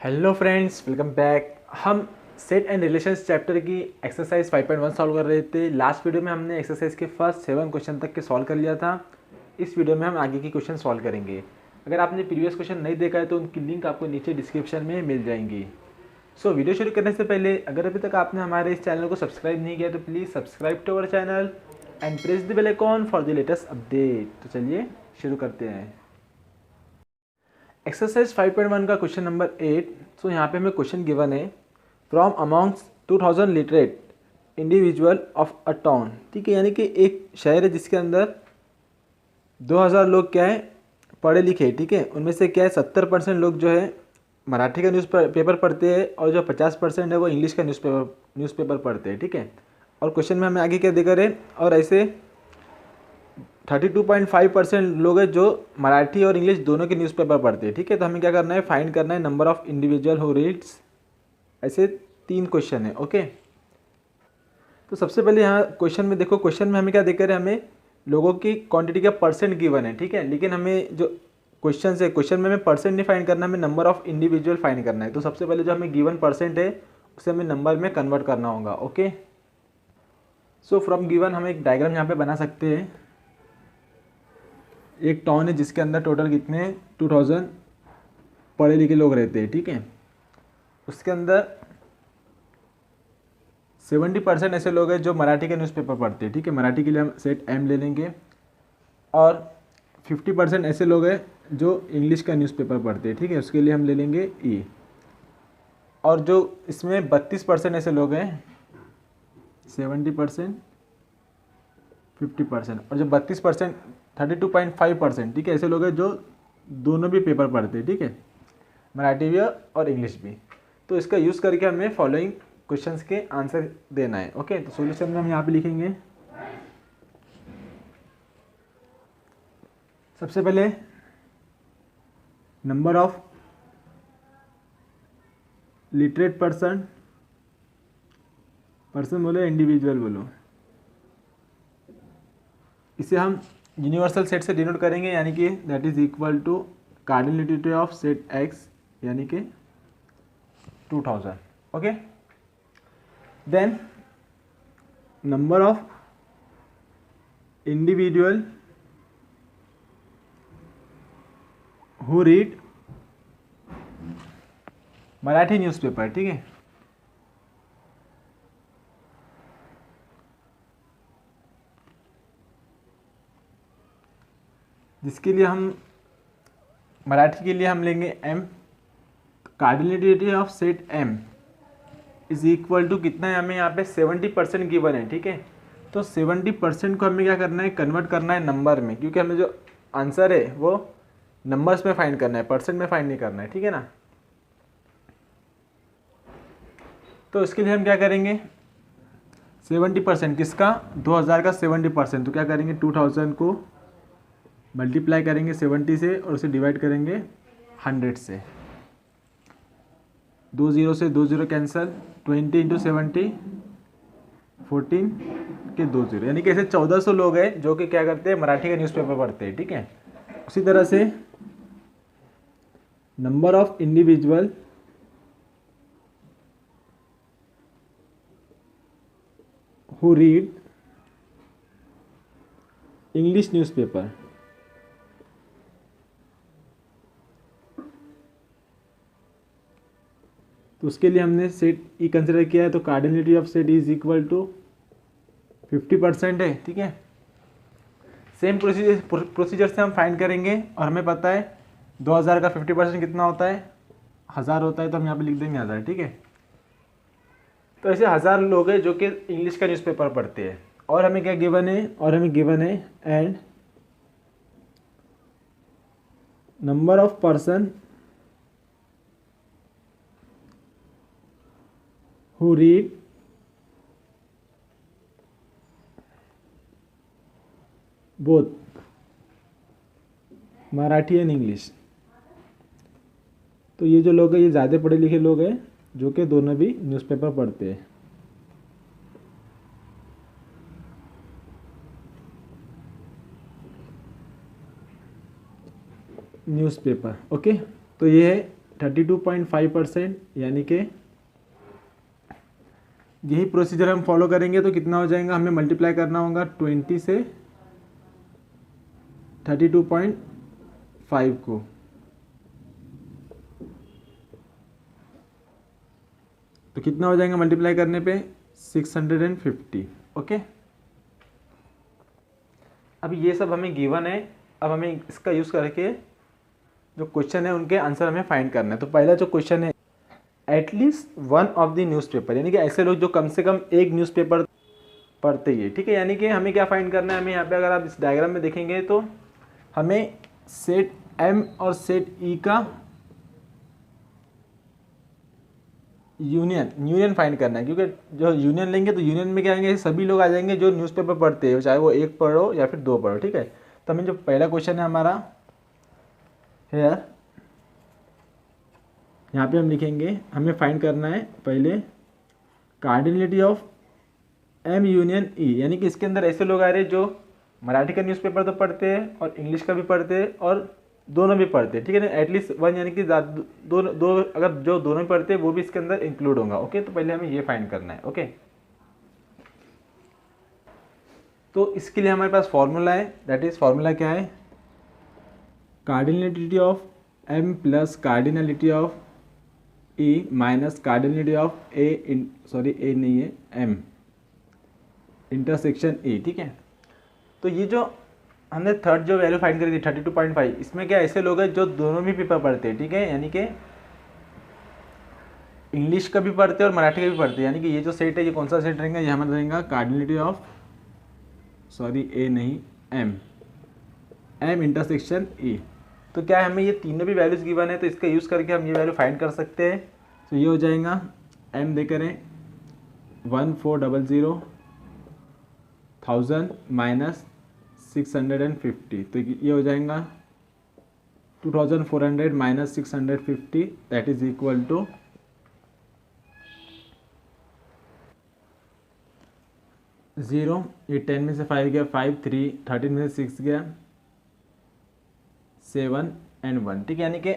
Hello friends, welcome back. हम set and relations chapter की exercise 5.1 solve कर रहे थे। लास्ट वीडियो में हमने एक्सरसाइज के फर्स्ट 7 क्वेश्चन तक के सॉल्व कर लिया था। इस वीडियो में हम आगे की क्वेश्चन सॉल्व करेंगे। अगर आपने प्रीवियस क्वेश्चन नहीं देखा है तो उनकी लिंक आपको नीचे डिस्क्रिप्शन में मिल जाएंगी। वीडियो शुरू करने से पहले अगर अभी तक आपने हमारे इस चैनल को सब्सक्राइब नहीं किया तो please subscribe to our channel and press the bell icon for the latest update. तो चलिए शुरू करते हैं। एक्सरसाइज 5.1 का क्वेश्चन नंबर 8। सो यहाँ पे हमें क्वेश्चन गिवन है, from amongst 2000 literate individual of a town. ठीक है, यानी कि एक शहर है जिसके अंदर 2000 लोग क्या है, पढ़े लिखे। ठीक है, उनमें से क्या है 70% लोग जो है मराठी का पेपर पढ़ते हैं और जो 50% है वो इंग्लिश का न्यूज़पेपर पढ़ते हैं। ठीक है, और क्वेश्चन में हमें आगे क्या देकर है, और ऐसे 32.5% लोग हैं जो मराठी और इंग्लिश दोनों के न्यूज़पेपर पढ़ते हैं। ठीक है, तो हमें क्या करना है, फाइंड करना है number of individual who reads. ऐसे 3 क्वेश्चन है। ओके, तो सबसे पहले यहाँ क्वेश्चन में देखो, क्वेश्चन में हमें क्या देकर है, हमें लोगों की क्वांटिटी का परसेंट गिवन है। ठीक है, लेकिन हमें जो क्वेश्चन है, क्वेश्चन में हमें परसेंट नहीं फाइंड करना, हमें नंबर ऑफ इंडिविजुअल फाइंड करना है। तो सबसे पहले जो हमें गिवन परसेंट है उसे हमें नंबर में कन्वर्ट करना होगा। ओके, सो फ्रॉम गिवन हम एक डायग्राम यहाँ पे बना सकते हैं। एक टाउन है जिसके अंदर टोटल कितने 2000 पढ़े लिखे लोग रहते हैं। ठीक है, उसके अंदर 70% ऐसे लोग हैं जो मराठी के न्यूज़पेपर पढ़ते हैं। ठीक है, मराठी के लिए हम सेट एम ले लेंगे। और 50% ऐसे लोग हैं जो इंग्लिश का न्यूज़पेपर पढ़ते हैं। ठीक है, उसके लिए हम ले लेंगे ई। और जो इसमें 32% ऐसे लोग हैं, 70% 50%, और जो 32% 32.5%, ठीक है, ऐसे लोग हैं जो दोनों भी पेपर पढ़ते हैं। ठीक है, मराठी भी और इंग्लिश भी। तो इसका यूज़ करके हमें फॉलोइंग क्वेश्चंस के आंसर देना है। ओके, तो सॉल्यूशन में हम यहाँ पे लिखेंगे, सबसे पहले नंबर ऑफ लिटरेट पर्सन बोलो, इंडिविजुअल बोलो, इसे हम यूनिवर्सल सेट से डिनोट करेंगे, यानी कि that is equal to cardinality of set X, यानी कि 2000। Okay, then number of individual who read Marathi newspaper. ठीक है, जिसके लिए हम मराठी के लिए हम लेंगे m। Cardinality of set m is equal to कितना है, हमें यहाँ पे 70% गिवन है। ठीक है, तो 70% को हमें क्या करना है, कन्वर्ट करना है नंबर में, क्योंकि हमें जो आंसर है वो नंबर्स में फाइंड करना है, परसेंट में फाइंड नहीं करना है। ठीक है ना, तो इसके लिए हम क्या करेंगे, 70% किसका, 2000 का 70%, तो क्या करेंगे 2000 को मल्टीप्लाई करेंगे 70 से और उसे डिवाइड करेंगे 100 से। 2 0 से 2 0 कैंसिल, 20 इंटू 70 14 के 2 0, यानी कि ऐसे 1400 लोग हैं जो कि क्या करते हैं, मराठी का न्यूज़पेपर पढ़ते हैं। ठीक है, उसी तरह से number of individual who read English newspaper, तो उसके लिए हमने सेट ई कंसिडर किया है। तो cardinality of set is equal to 50% है। ठीक है, सेम प्रोसीजर से हम फाइंड करेंगे, और हमें पता है 2000 का 50% कितना होता है, 1000 होता है, तो हम यहाँ पे लिख देंगे 1000। ठीक है, तो ऐसे 1000 लोग हैं जो कि इंग्लिश का न्यूज़पेपर पढ़ते हैं। और हमें क्या गिवन है, and number of person who read both Marathi and English. तो ये जो लोग हैं ये ज़्यादा पढ़े लिखे लोग हैं जो कि दोनों भी न्यूज़पेपर पढ़ते हैं। न्यूज़पेपर। ओके, तो ये है 32.5%, यानी कि यही प्रोसीजर हम फॉलो करेंगे तो कितना हो जाएगा, हमें मल्टीप्लाई करना होगा 20 से 32.5 को, तो कितना हो जाएगा मल्टीप्लाई करने पे 650। ओके, अब ये सब हमें गिवन है। अब हमें इसका यूज़ करके जो क्वेश्चन है उनके आंसर हमें फाइंड करना है। तो पहला जो क्वेश्चन है, at least one of the newspaper, यानी कि ऐसे लोग जो कम से कम एक न्यूज़पेपर पढ़ते ही है, ठीक है। यानी कि हमें क्या फाइंड करना है, हमें यहाँ पे अगर आप इस डायग्राम में देखेंगे तो हमें सेट एम और सेट ई का यूनियन फाइंड करना है, क्योंकि जो यूनियन लेंगे तो यूनियन में क्या आएंगे, सभी लोग आ जाएंगे जो न्यूज़पेपर पढ़ते हैं, चाहे वो एक पढ़ो या फिर दो पढ़ो, ठीक है। तो हमें जो पहला क्वेश्चन है हमारा हेयर, यहाँ पे हम लिखेंगे, हमें फाइंड करना है पहले कार्डिनलिटी ऑफ एम यूनियन ई, यानी कि इसके अंदर ऐसे लोग आ रहे हैं जो मराठी का न्यूज़पेपर तो पढ़ते हैं और इंग्लिश का भी पढ़ते हैं और दोनों भी पढ़ते हैं, ठीक है ना। एटलीस्ट वन, यानी कि दो अगर जो दोनों भी पढ़ते हैं वो भी इसके अंदर इंक्लूड होगा। ओके, तो पहले हमें ये फाइंड करना है। ओके, तो इसके लिए हमारे पास फॉर्मूला है, दैट इज फॉर्मूला क्या है, cardinality of M plus cardinality of E minus cardinality of A नहीं है, एम इंटरसेक्शन ए, ठीक है। तो ये जो हमने थर्ड जो वैल्यू फाइंड करी थी 32.5, इसमें क्या ऐसे लोग हैं जो दोनों भी पेपर पढ़ते हैं, ठीक है, यानी कि इंग्लिश का भी पढ़ते हैं और मराठी का भी पढ़ते हैं। यानी कि ये जो सेट है ये कौन सा सेट रहेगा, ये हमारा रहेगा कार्डिनलिटी ऑफ ए नहीं, एम इंटरसेक्शन ई। तो क्या है, हमें ये तीनों भी वैल्यूज गिवन है, तो इसका यूज़ करके हम ये वैल्यू फाइंड कर सकते हैं। तो ये हो जाएगा एम दे करें 1400 माइनस 650, तो ये हो जाएगा 2400 minus 650, that is equal to 0। ये 10 में से 5 गया 5, 3, 13 में से 6 गया 7 एंड 1, ठीक है। यानी कि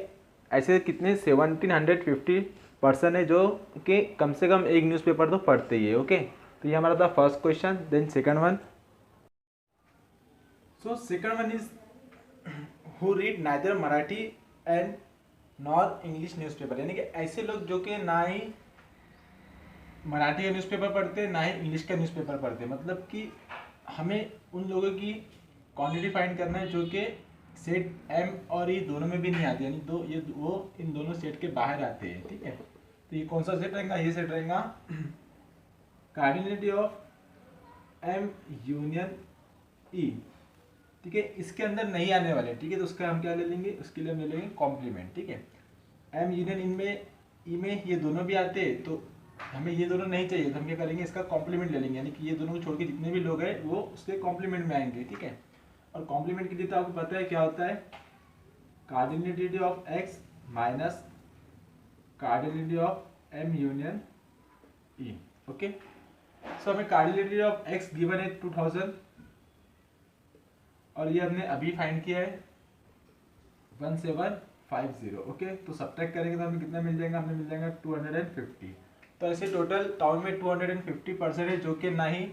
ऐसे कितने 1750 पर्सन है जो कि कम से कम एक न्यूज़पेपर तो पढ़ते ही है। ओके, तो ये हमारा था first question. Then second one, so second one is who read neither Marathi and nor English newspaper, यानी कि ऐसे लोग जो कि ना ही मराठी का न्यूज़पेपर पढ़ते ना ही इंग्लिश का न्यूज़पेपर पढ़ते, मतलब कि हमें उन लोगों की क्वांटिटी फाइंड करना है जो कि सेट एम और ई दोनों में भी नहीं आती, यानी वो इन दोनों सेट के बाहर आते हैं, ठीक है। तो ये कौन सा सेट रहेगा, ये सेट रहेगा कार्डिनलिटी ऑफ एम यूनियन ई, ठीक है। इसके अंदर नहीं आने वाले, ठीक है, तो उसका हम क्या ले लेंगे, उसके लिए हम ले लेंगे कॉम्प्लीमेंट, ठीक है। एम यूनियन इनमें ई में ये दोनों भी आते हैं, तो हमें ये दोनों नहीं चाहिए, तो हम क्या करेंगे, इसका कॉम्प्लीमेंट ले लेंगे, यानी कि ये दोनों को छोड़ के जितने भी लोग हैं वो उसके कॉम्प्लीमेंट में आएंगे, ठीक है। और कॉम्प्लीमेंट के लिए तो आपको पता है क्या होता है, cardinality of X minus cardinality of M union E. Okay, so हमें कार्डिनलिटी ऑफ एक्स गिवन है 2000 और ये हमने अभी फाइंड किया है 1750। ओके, तो सब्ट्रैक्ट करेंगे तो हमें कितना मिल जाएगा, हमें मिल जाएगा 250। तो ऐसे टोटल टाउन में 250 पर्सन है जो कि ना ही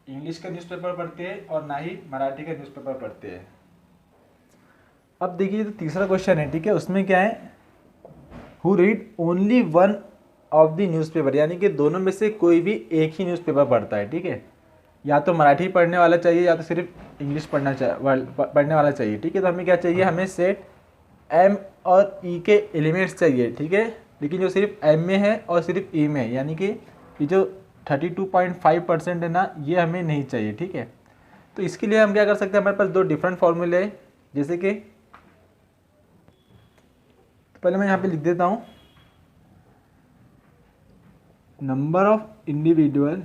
इंग्लिश का न्यूज़पेपर पढ़ते हैं और ना ही मराठी का न्यूज़पेपर पढ़ते हैं। अब देखिए तो तीसरा क्वेश्चन है, ठीक है, उसमें क्या है, who read only one of the newspaper, यानी कि दोनों में से कोई भी एक ही न्यूज़पेपर पढ़ता है, ठीक है। या तो मराठी पढ़ने वाला चाहिए या तो सिर्फ इंग्लिश पढ़ने वाला चाहिए, ठीक है। तो हमें क्या चाहिए, हमें सेट एम और ई के एलिमेंट्स चाहिए, ठीक है, लेकिन जो सिर्फ एम में है और सिर्फ ई में है, यानी कि ये जो 32.5% है ना, ये हमें नहीं चाहिए, ठीक है। तो इसके लिए हम क्या कर सकते हैं, हमारे पास दो डिफरेंट फॉर्मूले हैं, जैसे कि तो पहले मैं यहाँ पे लिख देता हूँ, number of individual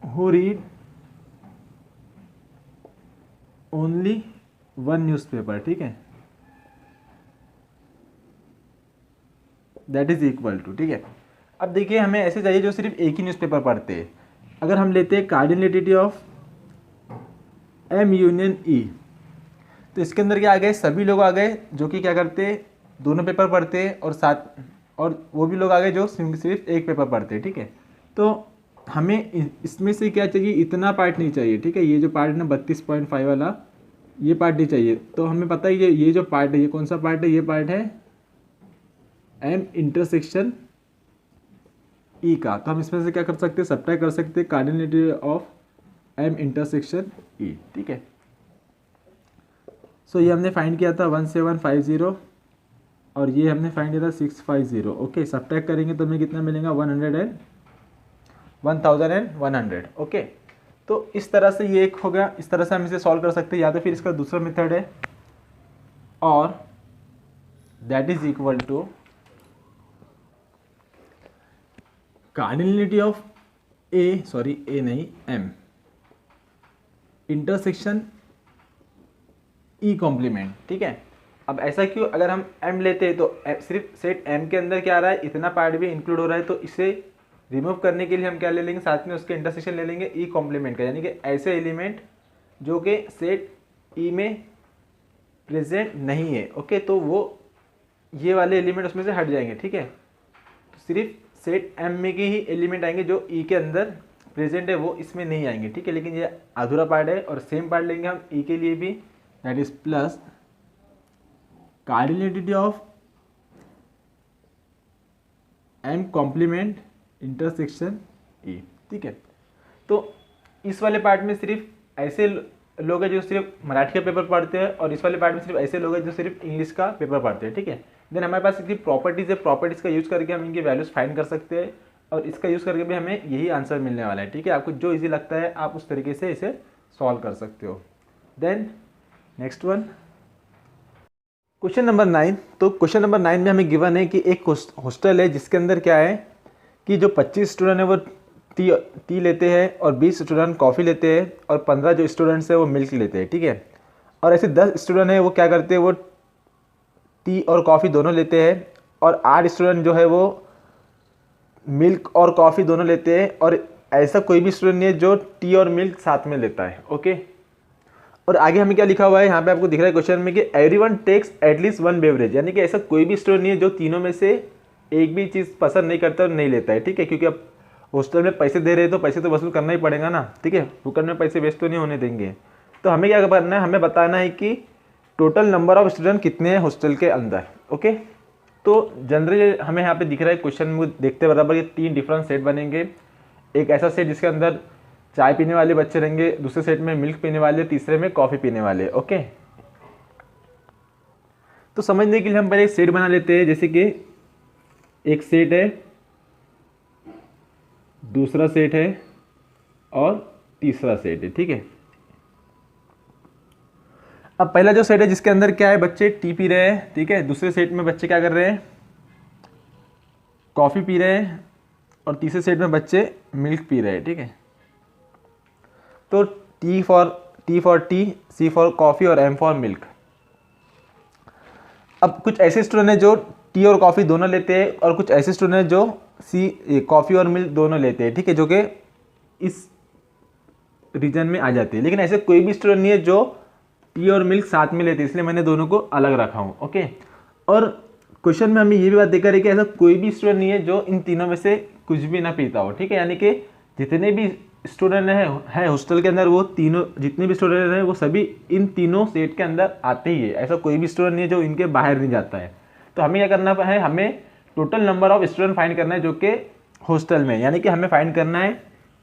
who read only one newspaper, ठीक है, दैट इज इक्वल टू, ठीक है। अब देखिए हमें ऐसे चाहिए जो सिर्फ एक ही न्यूज़पेपर पढ़ते हैं। अगर हम लेते हैं कार्डिनलिटी ऑफ एम यूनियन ई। तो इसके अंदर क्या आ गए, सभी लोग आ गए जो कि क्या करते, दोनों पेपर पढ़ते और साथ, और वो भी लोग आ गए जो सिर्फ एक पेपर पढ़ते। ठीक है, तो हमें इसमें से क्या चाहिए, इतना पार्ट नहीं चाहिए। ठीक है, ये जो पार्ट है ना 32.5 वाला, ये पार्ट नहीं चाहिए। तो हमें पता है ये जो पार्ट है, ये कौन सा पार्ट है, ये पार्ट है एम इंटरसेक्शन ई का। तो हम इसमें से क्या कर सकते हैं, सब्ट्रैक्ट कर सकते हैं cardinality of M intersection E. ठीक है, सो ये हमने फाइंड किया था 1750 और ये हमने फाइंड किया था 650। ओके, सब्ट्रैक्ट करेंगे तो हमें कितना मिलेगा, 1100। ओके, तो इस तरह से ये एक हो गया, इस तरह से हम इसे सॉल्व कर सकते हैं। या तो फिर इसका दूसरा मेथड है, और that is equal to cardinality of M intersection E complement. ठीक है, अब ऐसा क्यों, अगर हम m लेते हैं तो सिर्फ सेट m के अंदर क्या आ रहा है, इतना पार्ट भी इंक्लूड हो रहा है। तो इसे रिमूव करने के लिए हम क्या ले लेंगे, साथ में उसके इंटरसेक्शन ले लेंगे ई कॉम्प्लीमेंट का, यानी कि ऐसे एलिमेंट जो कि सेट ई में प्रेजेंट नहीं है। ओके, तो वो ये वाले एलिमेंट उसमें से हट जाएंगे। ठीक है, तो सिर्फ सेट m में के ही एलिमेंट आएंगे जो ई के अंदर प्रेजेंट है, वो इसमें नहीं आएंगे। ठीक है, लेकिन ये अधूरा पार्ट है, और सेम पार्ट लेंगे हम ई के लिए भी, that is plus cardinality of M complement intersection E. ठीक है, तो इस वाले पार्ट में सिर्फ ऐसे लोग हैं जो सिर्फ मराठी का पेपर पढ़ते हैं, और इस वाले पार्ट में सिर्फ ऐसे लोग हैं जो सिर्फ इंग्लिश का पेपर पढ़ते हैं। ठीक है, देन हमारे पास इतनी प्रॉपर्टीज है, प्रॉपर्टीज का यूज़ करके हम इनके वैल्यूज फाइंड कर सकते हैं, और इसका यूज़ करके भी हमें यही आंसर मिलने वाला है। ठीक है, आपको जो इजी लगता है आप उस तरीके से इसे सॉल्व कर सकते हो। Then next one, question number 9। तो क्वेश्चन नंबर 9 में हमें गिवन है कि एक हॉस्टल है जिसके अंदर क्या है कि जो 25 स्टूडेंट है वो टी लेते हैं, और 20 स्टूडेंट कॉफ़ी लेते हैं, और 15 जो स्टूडेंट्स है वो मिल्क लेते हैं। ठीक है, और ऐसे 10 स्टूडेंट है वो क्या करते हैं, वो टी और कॉफ़ी दोनों लेते हैं, और 8 स्टूडेंट जो है वो मिल्क और कॉफ़ी दोनों लेते हैं, और ऐसा कोई भी स्टूडेंट नहीं है जो टी और मिल्क साथ में लेता है। ओके, और आगे हमें क्या लिखा हुआ है यहाँ पे, आपको दिख रहा है क्वेश्चन में कि everyone takes at least one beverage, यानी कि ऐसा कोई भी स्टूडेंट नहीं है जो तीनों में से एक भी चीज़ पसंद नहीं करता और नहीं लेता है। ठीक है, क्योंकि अब हॉस्टल में पैसे दे रहे हैं तो पैसे तो वसूल करना ही पड़ेगा ना। ठीक है, फुकट में पैसे वेस्ट तो नहीं होने देंगे। तो हमें क्या करना है, हमें बताना है कि टोटल नंबर ऑफ स्टूडेंट कितने हैं हॉस्टल के अंदर। ओके, तो जनरली हमें यहाँ पे दिख रहा है क्वेश्चन में देखते बराबर ये 3 डिफरेंट सेट बनेंगे। एक ऐसा सेट जिसके अंदर चाय पीने वाले बच्चे रहेंगे, दूसरे सेट में मिल्क पीने वाले, तीसरे में कॉफ़ी पीने वाले। ओके, तो समझने के लिए हम पहले एक सेट बना लेते हैं, जैसे कि एक सेट है, दूसरा सेट है, और तीसरा सेट है। ठीक है, अब पहला जो सेट है जिसके अंदर क्या है, बच्चे टी पी रहे हैं। ठीक है, दूसरे सेट में बच्चे क्या कर रहे हैं, कॉफ़ी पी रहे हैं, और तीसरे सेट में बच्चे मिल्क पी रहे हैं। ठीक है, तो T for tea, C for coffee, और एम फॉर मिल्क। अब कुछ ऐसे स्टूडेंट हैं जो टी और कॉफ़ी दोनों लेते हैं, और कुछ ऐसे स्टूडेंट हैं जो कॉफ़ी और मिल्क दोनों लेते हैं। ठीक है, जो कि इस रीजन में आ जाते हैं, लेकिन ऐसे कोई भी स्टूडेंट नहीं है जो टी और मिल्क साथ में लेते हैं, इसलिए मैंने दोनों को अलग रखा हूँ। ओके, और क्वेश्चन में हमें ये भी बात देखा है कि ऐसा कोई भी स्टूडेंट नहीं है जो इन तीनों में से कुछ भी ना पीता हो। ठीक है, यानी कि जितने भी स्टूडेंट है हॉस्टल के अंदर, वो तीनों जितने भी स्टूडेंट हैं वो सभी इन तीनों सेट के अंदर आते ही है। ऐसा कोई भी स्टूडेंट नहीं है जो इनके बाहर नहीं जाता है। तो हमें क्या करना है, हमें total number of student find करना है जो कि हॉस्टल में, यानी कि हमें फाइंड करना है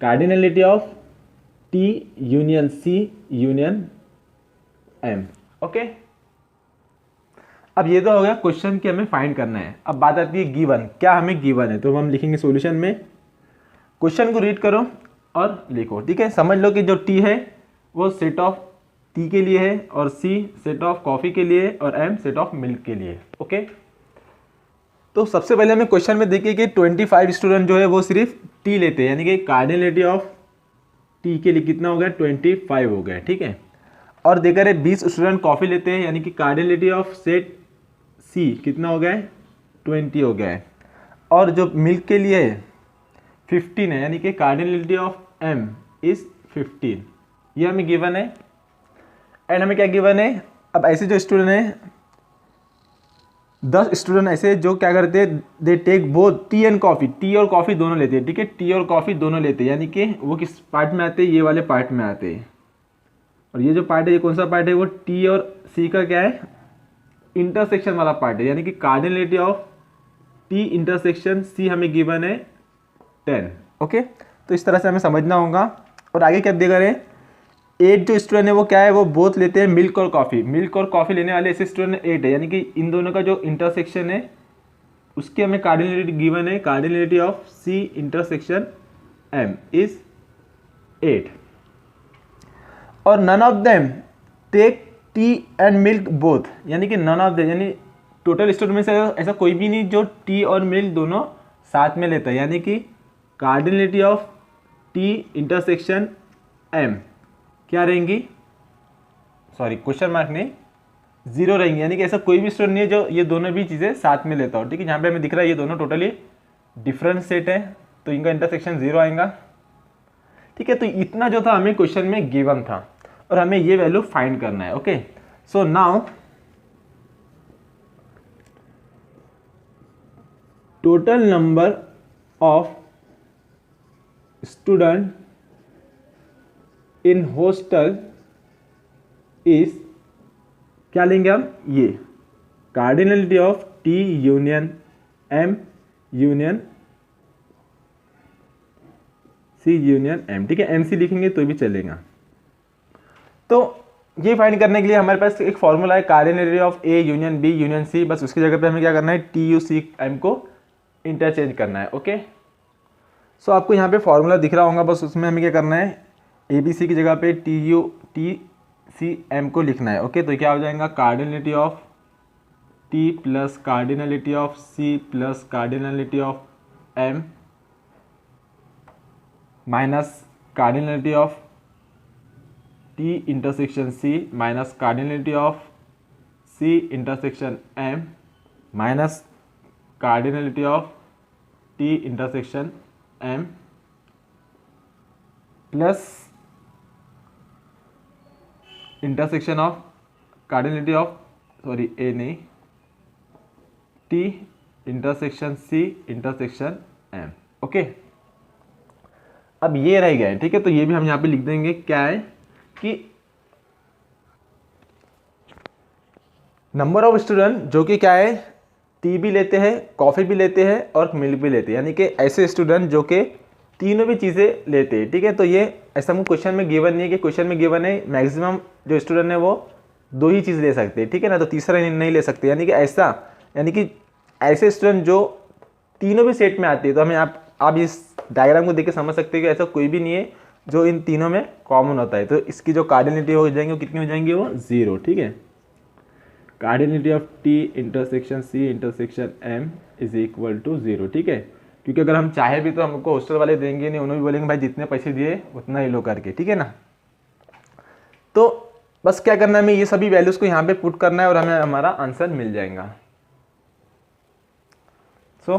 cardinality of T union C union M. Okay, अब ये तो हो गया क्वेश्चन कि हमें फाइंड करना है। अब बात आती है गिवन, क्या हमें गिवन है, तो हम लिखेंगे सॉल्यूशन में, क्वेश्चन को रीड करो और लिखो। ठीक है, समझ लो कि जो टी है वो सेट ऑफ टी के लिए है, और सी सेट ऑफ कॉफ़ी के लिए, और एम सेट ऑफ मिल्क के लिए। ओके, तो सबसे पहले हमें क्वेश्चन में देखिए कि 25 स्टूडेंट जो है वो सिर्फ टी लेते हैं, यानी कि कार्डिनलिटी ऑफ टी के लिए कितना हो गया, 25 हो गया। ठीक है, और देखा रहे 20 स्टूडेंट कॉफ़ी लेते हैं, यानी कि कार्डिनलिटी ऑफ सेट सी कितना हो गया है, 20 हो गया है, और जो मिल्क के लिए 15 है, यानी कि कार्डिनलिटी ऑफ एम इज 15, ये हमें गिवन है। एंड हमें क्या गिवन है, अब ऐसे जो स्टूडेंट है 10 स्टूडेंट ऐसे जो क्या करते हैं, they take both tea and coffee, tea और कॉफ़ी दोनों लेते हैं, ठीक है, टी और कॉफ़ी दोनों लेते हैं, यानी कि वो किस पार्ट में आते हैं, ये वाले पार्ट में आते हैं। और ये जो पार्ट है ये कौन सा पार्ट है, वो टी और सी का क्या है, इंटरसेक्शन वाला पार्ट है, यानी कि cardinality of T intersection C हमें गिवन है 10। ओके, तो इस तरह से हमें समझना होगा। और आगे क्या दिया गया है, 8 जो स्टूडेंट है वो क्या है, वो बोथ लेते हैं मिल्क और कॉफ़ी, मिल्क और कॉफ़ी लेने वाले ऐसे स्टूडेंट 8 है, यानी कि इन दोनों का जो इंटरसेक्शन है उसकी हमें कार्डिनलिटी गिवन है, cardinality of C intersection M is 8। और none of them take tea and milk both, यानी कि नन ऑफ देम यानी टोटल स्टूडेंट में से ऐसा कोई भी नहीं जो टी और मिल्क दोनों साथ में लेता है, यानी कि cardinality of T intersection M क्या रहेंगी, सॉरी क्वेश्चन मार्क नहीं, 0 रहेंगी, यानी कि ऐसा कोई भी स्टूडेंट नहीं है जो ये दोनों भी चीज़ें साथ में लेता हो, ठीक है। यहाँ पे हमें दिख रहा है ये दोनों टोटली डिफरेंट सेट है, तो इनका इंटरसेक्शन 0 आएगा, ठीक है। तो इतना जो था हमें क्वेश्चन में गिवन था और हमें ये वैल्यू फाइंड करना है। Okay, so now total number of student in hostel is, क्या लेंगे हम, ये cardinality of T union M union C union M, ठीक है, एम सी लिखेंगे तो भी चलेगा। तो ये फाइंड करने के लिए हमारे पास एक फॉर्मूला है, cardinality of A union B union C, बस उसकी जगह पे हमें क्या करना है, टी यू सी एम को इंटरचेंज करना है। ओके, सो आपको यहाँ पे फॉर्मूला दिख रहा होगा, बस उसमें हमें क्या करना है, ए बी सी की जगह पे T U T C M को लिखना है। ओके, तो क्या हो जाएगा, cardinality of T plus cardinality of C plus cardinality of M minus cardinality of T intersection C minus cardinality of C intersection M minus cardinality of T intersection M plus intersection of cardinality of, sorry A नहीं, T intersection C intersection M. Okay, अब ये रह गए, ठीक है, तो ये भी हम यहाँ पे लिख देंगे, क्या है कि नंबर ऑफ स्टूडेंट जो कि क्या है, टी भी लेते हैं, कॉफ़ी भी लेते हैं और मिल्क भी लेते हैं, यानी कि ऐसे स्टूडेंट जो कि तीनों भी चीज़ें लेते हैं, ठीक है। तो ये ऐसा हमको क्वेश्चन में गिवन नहीं है, कि क्वेश्चन में गिवन है मैक्सिमम जो स्टूडेंट है वो 2 ही चीज़ ले सकते हैं, ठीक है ना, तो तीसरा नहीं ले सकते, यानी कि ऐसा, यानी कि ऐसे स्टूडेंट जो तीनों भी सेट में आते हैं। तो हमें आप इस डायग्राम को देख के समझ सकते हैं कि ऐसा कोई भी नहीं है जो इन तीनों में कॉमन होता है, तो इसकी जो कार्डिनलिटी हो जाएंगे वो कितनी हो जाएंगी, वो 0, ठीक है। Cardinality of T intersection C intersection M is equal to 0, ठीक है, क्योंकि अगर हम चाहे भी तो हमको हॉस्टल वाले देंगे नहीं, उन्होंने भी बोलेंगे भाई जितने पैसे दिए उतना ही लो करके, ठीक है ना। तो बस क्या करना है, हमें ये सभी वैल्यूज को यहाँ पे पुट करना है और हमें हमारा आंसर मिल जाएगा। सो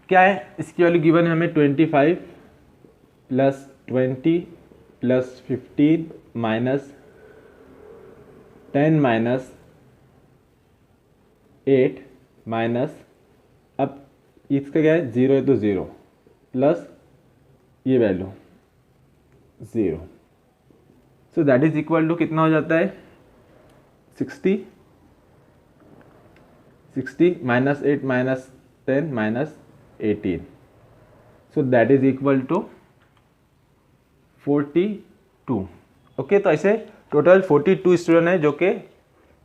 क्या है, इसकी वैल्यू गिवन है हमें 25 plus 20 plus 15 minus 10 minus 8 minus, अब इसका क्या है, 0 है तो 0 प्लस ये value 0, so that is equal to कितना हो जाता है, 60 minus 8 minus 10 minus 18, so that is equal to 42। Okay, तो ऐसे टोटल 42 स्टूडेंट है जो कि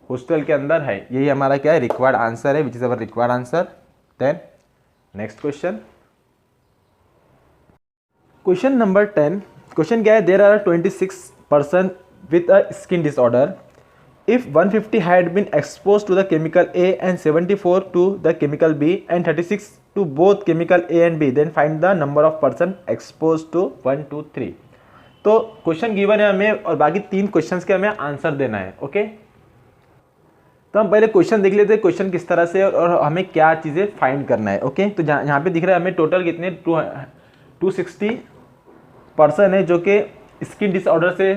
हॉस्टल के अंदर है, यही हमारा क्या है, रिक्वायर्ड आंसर है, which is our required answer. Then next question, question number 10, question क्या है, there are 26% with a skin disorder, if 150 had been exposed to the chemical A and 74 to the chemical B and 36 to both chemical A and B, then find the number of person exposed to 1 2 3। तो question given है हमें और बाकी 3 questions के हमें answer देना है। Okay, तो हम पहले क्वेश्चन देख लेते हैं, क्वेश्चन किस तरह से और हमें क्या चीज़ें फाइंड करना है। ओके, तो यहाँ पे दिख रहा है हमें टोटल कितने 260 पर्सन है जो कि स्किन डिसऑर्डर से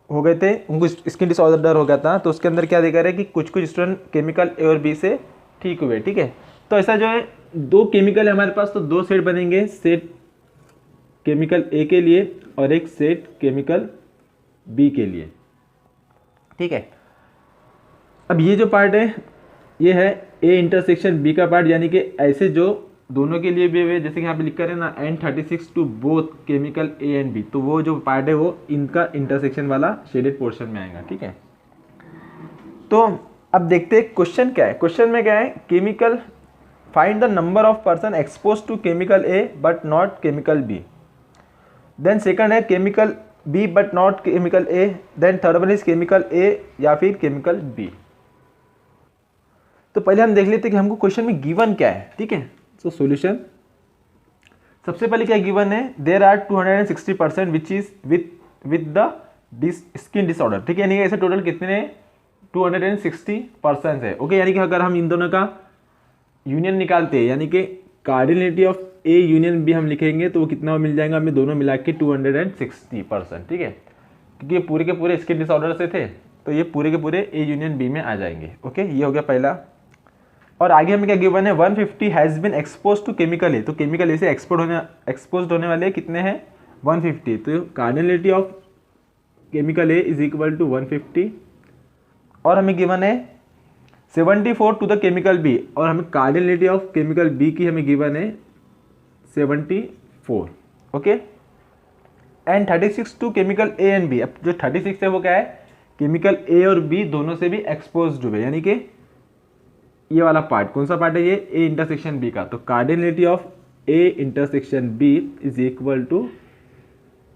हो गए थे, उनको स्किन डिसऑर्डर हो गया था, तो उसके अंदर क्या देखा रहे कि कुछ कुछ स्टूडेंट केमिकल ए और बी से ठीक हुए। ठीक है, तो ऐसा जो है दो केमिकल है हमारे पास, तो दो सेट बनेंगे, सेट केमिकल ए के लिए और एक सेट केमिकल बी के लिए। ठीक है, अब ये जो पार्ट है ये है ए इंटरसेक्शन बी का पार्ट, यानी कि ऐसे जो दोनों के लिए भी हुए, जैसे कि यहाँ पे लिखा है ना N36 to both chemical A and B, तो वो जो पार्ट है वो इनका इंटरसेक्शन वाला शेडेड पोर्शन में आएगा। ठीक है, तो अब देखते हैं क्वेश्चन क्या है। क्वेश्चन में क्या है, chemical find the number of person expose to chemical A but not chemical B. Then second है chemical B but not chemical A. Then third one is chemical A या फिर केमिकल बी। तो पहले हम देख लेते हैं कि हमको क्वेश्चन में गिवन क्या है। ठीक है, सो सॉल्यूशन, सबसे पहले क्या गिवन है, there are 260% which is with the skin disorder. ठीक है, यानी कि ऐसे टोटल कितने 260% है। ओके, यानी कि अगर हम इन दोनों का यूनियन निकालते हैं, यानी कि cardinality of A union B हम लिखेंगे, तो वो कितना मिल जाएगा हमें, दोनों मिला के 260%। ठीक है, क्योंकि ये पूरे के पूरे स्किन डिसऑर्डर से थे, तो ये पूरे के पूरे ए यूनियन बी में आ जाएंगे। ओके, ये हो गया पहला। और आगे हमें क्या गिवन है, 150 has been expose to chemical A, तो केमिकल ए से एक्सपोज होने वाले कितने हैं 150, तो cardinality of chemical A is equal to 150। और हमें गिवन है 74 टू द केमिकल बी, और हमें कार्डिनलिटी ऑफ केमिकल बी की हमें गिवन है 74। Okay, and 36 to chemical A and B. अब जो 36 है वो क्या है, केमिकल ए और बी दोनों से भी एक्सपोज हुए, यानी कि ये वाला पार्ट, कौन सा पार्ट है ये, ए इंटरसेक्शन बी का। तो cardinality of A intersection B is equal to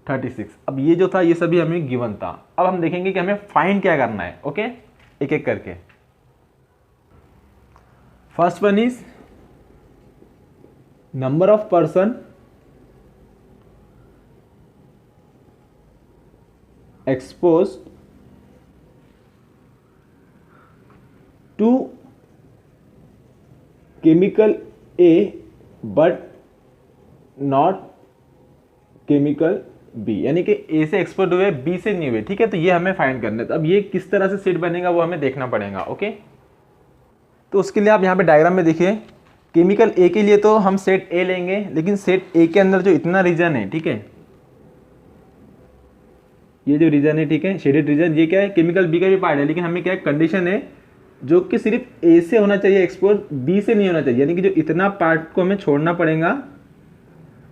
36। अब ये जो था ये सभी हमें गिवन था। अब हम देखेंगे कि हमें फाइंड क्या करना है। ओके, एक एक करके। First one is number of person expose to chemical A but not chemical B, यानी कि ए से एक्सपोज हुए बी से नहीं हुए। ठीक है, तो ये हमें फाइंड करना है। तो अब ये किस तरह से सेट बनेगा वो हमें देखना पड़ेगा। ओके, तो उसके लिए आप यहाँ पे डायग्राम में देखिए, केमिकल ए के लिए तो हम सेट ए लेंगे, लेकिन सेट ए के अंदर जो इतना रीजन है, ठीक है, ये जो रीजन है, ठीक है, शेडेड रीजन, ये क्या है, केमिकल बी का भी पार्ट है, लेकिन हमें क्या है, कंडीशन है जो कि सिर्फ ए से होना चाहिए एक्सपोज, बी से नहीं होना चाहिए, यानी कि जो इतना पार्ट को हमें छोड़ना पड़ेगा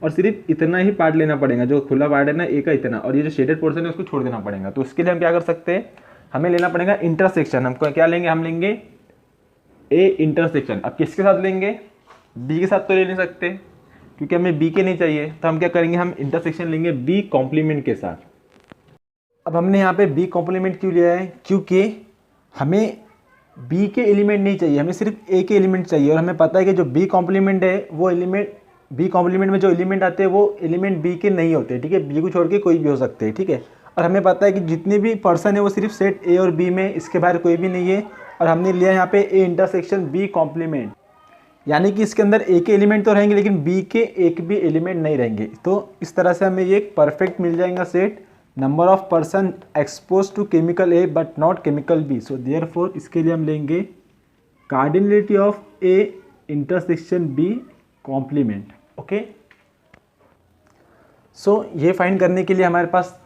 और सिर्फ इतना ही पार्ट लेना पड़ेगा, जो खुला पार्ट है ना ए का इतना, और ये जो शेडेड पोर्शन है उसको छोड़ देना पड़ेगा। तो उसके लिए हम क्या कर सकते हैं, हमें लेना पड़ेगा इंटरसेक्शन। हमको क्या लेंगे, हम लेंगे ए इंटरसेक्शन। अब किसके साथ लेंगे, बी के साथ तो ले नहीं सकते क्योंकि हमें बी के नहीं चाहिए, तो हम क्या करेंगे, हम इंटरसेक्शन लेंगे बी कॉम्प्लीमेंट के साथ। अब हमने यहाँ पे बी कॉम्प्लीमेंट क्यों लिया है, क्योंकि हमें बी के एलिमेंट नहीं चाहिए, हमें सिर्फ ए के एलिमेंट चाहिए, और हमें पता है कि जो बी कॉम्प्लीमेंट है वो एलिमेंट, बी कॉम्प्लीमेंट में जो एलिमेंट आते हैं वो एलिमेंट बी के नहीं होते। ठीक है, बी को छोड़ के कोई भी हो सकते हैं। ठीक है, और हमें पता है कि जितने भी पर्सन है वो सिर्फ सेट ए और बी में, इसके बाहर कोई भी नहीं है, और हमने लिया यहाँ पे ए इंटरसेक्शन बी कॉम्प्लीमेंट, यानी कि इसके अंदर ए के एलिमेंट तो रहेंगे लेकिन बी के एक भी एलिमेंट नहीं रहेंगे। तो इस तरह से हमें ये एक परफेक्ट मिल जाएगा set, number of person expose to chemical A but not chemical B. So therefore इसके लिए हम लेंगे cardinality of A intersection B complement. Okay, so ये फाइंड करने के लिए हमारे पास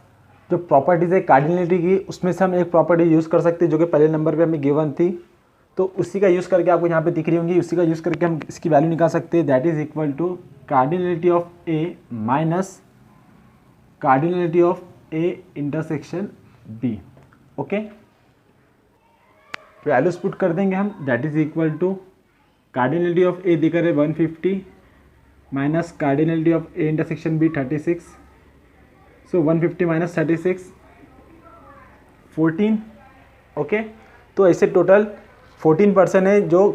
जो प्रॉपर्टीज़ है कार्डिनलिटी की, उसमें से हम एक प्रॉपर्टी यूज़ कर सकते हैं जो कि पहले नंबर पे हमें गिवन थी, तो उसी का यूज़ करके आपको यहाँ पे दिख रही होंगी, उसी का यूज़ करके हम इसकी वैल्यू निकाल सकते हैं। That is equal to cardinality of A minus cardinality of A intersection B. Okay, values put कर देंगे हम, that is equal to cardinality of A दिखा रहे 150 minus cardinality of A intersection B 36, so 150 minus 36 14। Okay, तो ऐसे total 14% है जो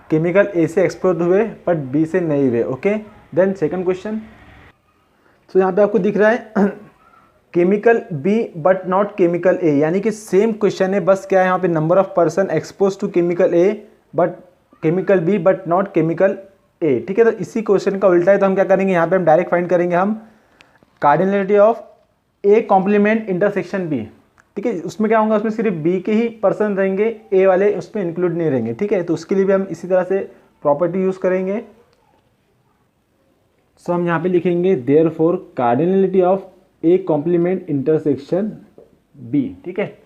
chemical ए से एक्सपोज हुए बट बी से नहीं हुए। Okay, then second question, so यहाँ पे आपको दिख रहा है chemical B but not chemical A, यानी कि सेम क्वेश्चन है, बस क्या है यहाँ पे number of person expose to chemical A but chemical B but not chemical A. ठीक है, तो इसी क्वेश्चन का उल्टा है, तो हम क्या करेंगे, यहाँ पे हम डायरेक्ट फाइंड करेंगे हम cardinality of A complement intersection B, ठीक है। उसमें क्या होगा, उसमें सिर्फ बी के ही पर्सन रहेंगे, ए वाले उसमें इंक्लूड नहीं रहेंगे, ठीक है। तो उसके लिए भी हम इसी तरह से प्रॉपर्टी यूज़ करेंगे। सो हम यहाँ पे लिखेंगे therefore cardinality of A complement intersection B, ठीक है।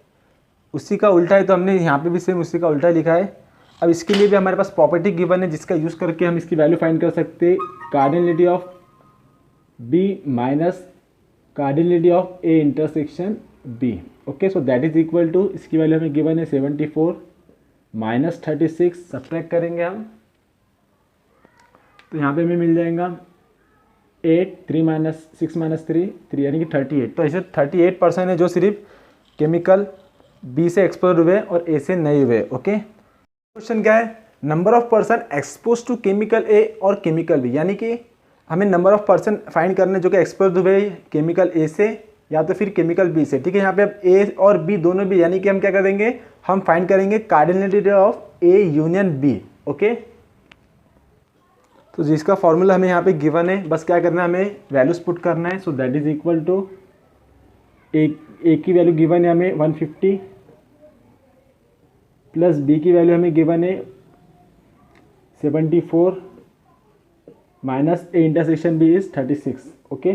उसी का उल्टा है, तो हमने यहाँ पे भी सेम उसी का उल्टा लिखा है। अब इसके लिए भी हमारे पास प्रॉपर्टी गिवन है जिसका यूज़ करके हम इसकी वैल्यू फाइंड कर सकते हैं, cardinality of B minus cardinality of A intersection B. Okay, so that is equal to, इसकी वैल्यू हमें गिवन है 74 माइनस 36, सब्ट्रैक्ट करेंगे हम, तो यहाँ पे हमें मिल जाएगा 8, 3 माइनस 6 माइनस 3 यानी कि 38। तो ऐसे 38% है जो सिर्फ केमिकल बी से एक्सपोज हुए और ए से नहीं हुए। ओके, क्वेश्चन क्या है, number of person expose to chemical A और केमिकल बी, यानी कि हमें नंबर ऑफ पर्सन फाइंड करने जो कि एक्सपोज हुए केमिकल ए से या तो फिर केमिकल बी से, ठीक है। यहाँ पे अब ए और बी दोनों भी, यानी कि हम क्या करेंगे, हम फाइंड करेंगे cardinality of A union B. Okay, तो जिसका फॉर्मूला हमें यहाँ पे गिवन है, बस क्या करना है, हमें वैल्यूज पुट करना है। So that is equal to A की वैल्यू गिवन है हमें 150 प्लस बी की वैल्यू हमें गिवन है 74 minus A intersection B is 36। Okay,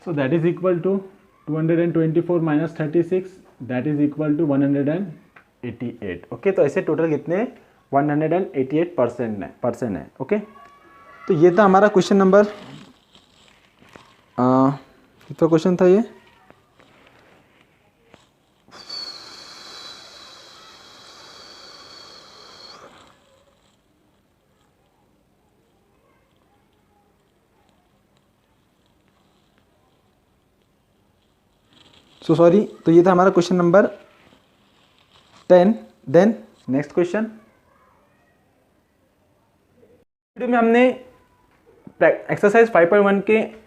so that is equal to 224 minus 36, that is equal to 188। Okay, तो ऐसे टोटल कितने 188% है। ओके, तो ये था हमारा क्वेश्चन नंबर, कितना क्वेश्चन था ये, सो सॉरी, तो ये था हमारा question number 10। Then next question, video में हमने एक्सरसाइज 5.1 के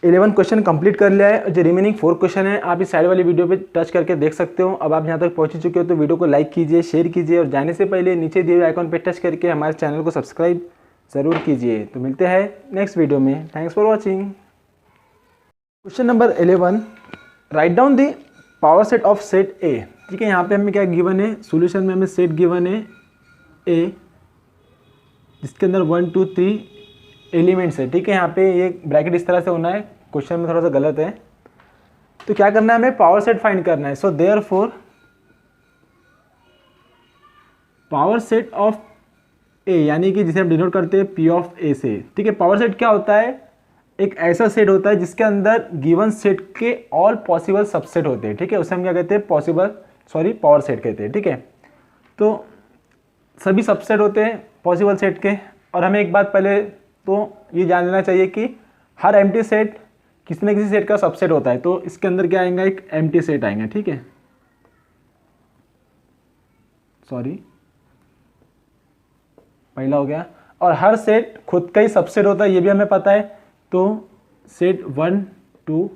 11 क्वेश्चन कंप्लीट कर लिया है। जो रिमेनिंग 4 क्वेश्चन है आप इस साइड वाली वीडियो पे टच करके देख सकते हो। अब आप यहाँ तक पहुँच चुके हो तो वीडियो को लाइक कीजिए, शेयर कीजिए और जाने से पहले नीचे दिए हुए आइकॉन पे टच करके हमारे चैनल को सब्सक्राइब ज़रूर कीजिए। तो मिलते हैं नेक्स्ट वीडियो में। Thanks for watching. Question number 11, write down the power set of set ए, ठीक है। यहाँ पे हमें क्या गिवन है, सॉल्यूशन में हमें सेट गिवन है ए जिसके अंदर 1 2 3 एलिमेंट्स है, ठीक है। यहाँ पे ये ब्रैकेट इस तरह से होना है, क्वेश्चन में थोड़ा सा गलत है। तो क्या करना है, हमें पावर सेट फाइंड करना है। So therefore power set of A, यानी कि जिसे हम डिनोट करते हैं पी ऑफ ए से, ठीक है। पावर सेट क्या होता है, एक ऐसा सेट होता है जिसके अंदर गिवन सेट के ऑल पॉसिबल सबसेट होते हैं, ठीक है। उसे हम क्या कहते हैं, पावर सेट कहते हैं, ठीक है। तो सभी सबसेट होते हैं पॉसिबल सेट के। और हमें एक बात पहले तो ये जान लेना चाहिए कि हर एम्प्टी सेट किसी न किसी सेट का सबसेट होता है। तो इसके अंदर क्या आएगा, एक एम्प्टी सेट आएंगे, ठीक है। सॉरी, पहला हो गया। और हर सेट खुद का ही सबसेट होता है, ये भी हमें पता है। तो सेट 1 2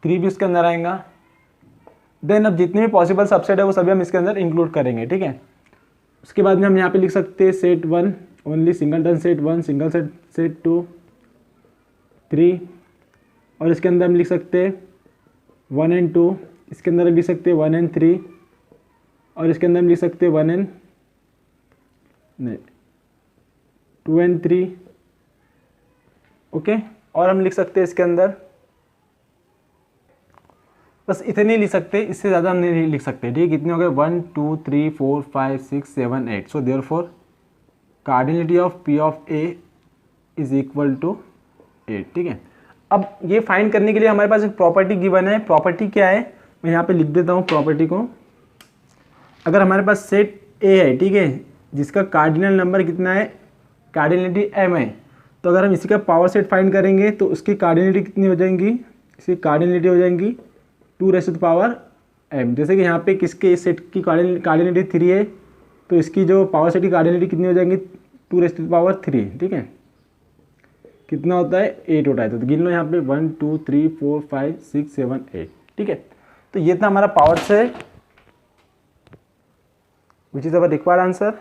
3 भी उसके अंदर आएगा। देन अब जितने भी पॉसिबल सबसेट है वो सभी हम इसके अंदर इंक्लूड करेंगे, ठीक है। उसके बाद में हम यहाँ पे लिख सकते हैं set 1 only singleton set 1, single set 2 3, और इसके अंदर हम लिख सकते हैं 1 and 2, इसके अंदर हम लिख सकते हैं 1 and 3, और इसके अंदर हम लिख सकते हैं 2 and 3। ओके, और हम लिख सकते हैं इसके अंदर, बस इतने लिख सकते, इससे ज़्यादा हम नहीं लिख सकते, ठीक है। कितने हो गए, 1 2 3 4 5 6 7 8। So therefore cardinality of P of A is equal to 8, ठीक है। अब ये फाइंड करने के लिए हमारे पास एक प्रॉपर्टी गिवन है। प्रॉपर्टी क्या है, मैं यहाँ पे लिख देता हूँ प्रॉपर्टी को। अगर हमारे पास सेट ए है, ठीक है, जिसका कार्डिनल नंबर कितना है, कार्डिनलिटी m है, तो अगर हम इसी का पावर सेट फाइंड करेंगे तो उसकी कार्डिनलिटी कितनी हो जाएंगी, इसकी कार्डिनलिटी हो जाएंगी 2m। जैसे कि यहाँ पे किसके इस सेट की कार्डिनलिटी 3 है, तो इसकी जो पावर सेट की कार्डिनलिटी कितनी हो जाएंगी, 2^3, ठीक है। कितना होता है, 8 होता है। तो गिन लो यहाँ पे 1 2 3 4 5 6 7 8, ठीक है। तो ये था हमारा power set which is our required answer.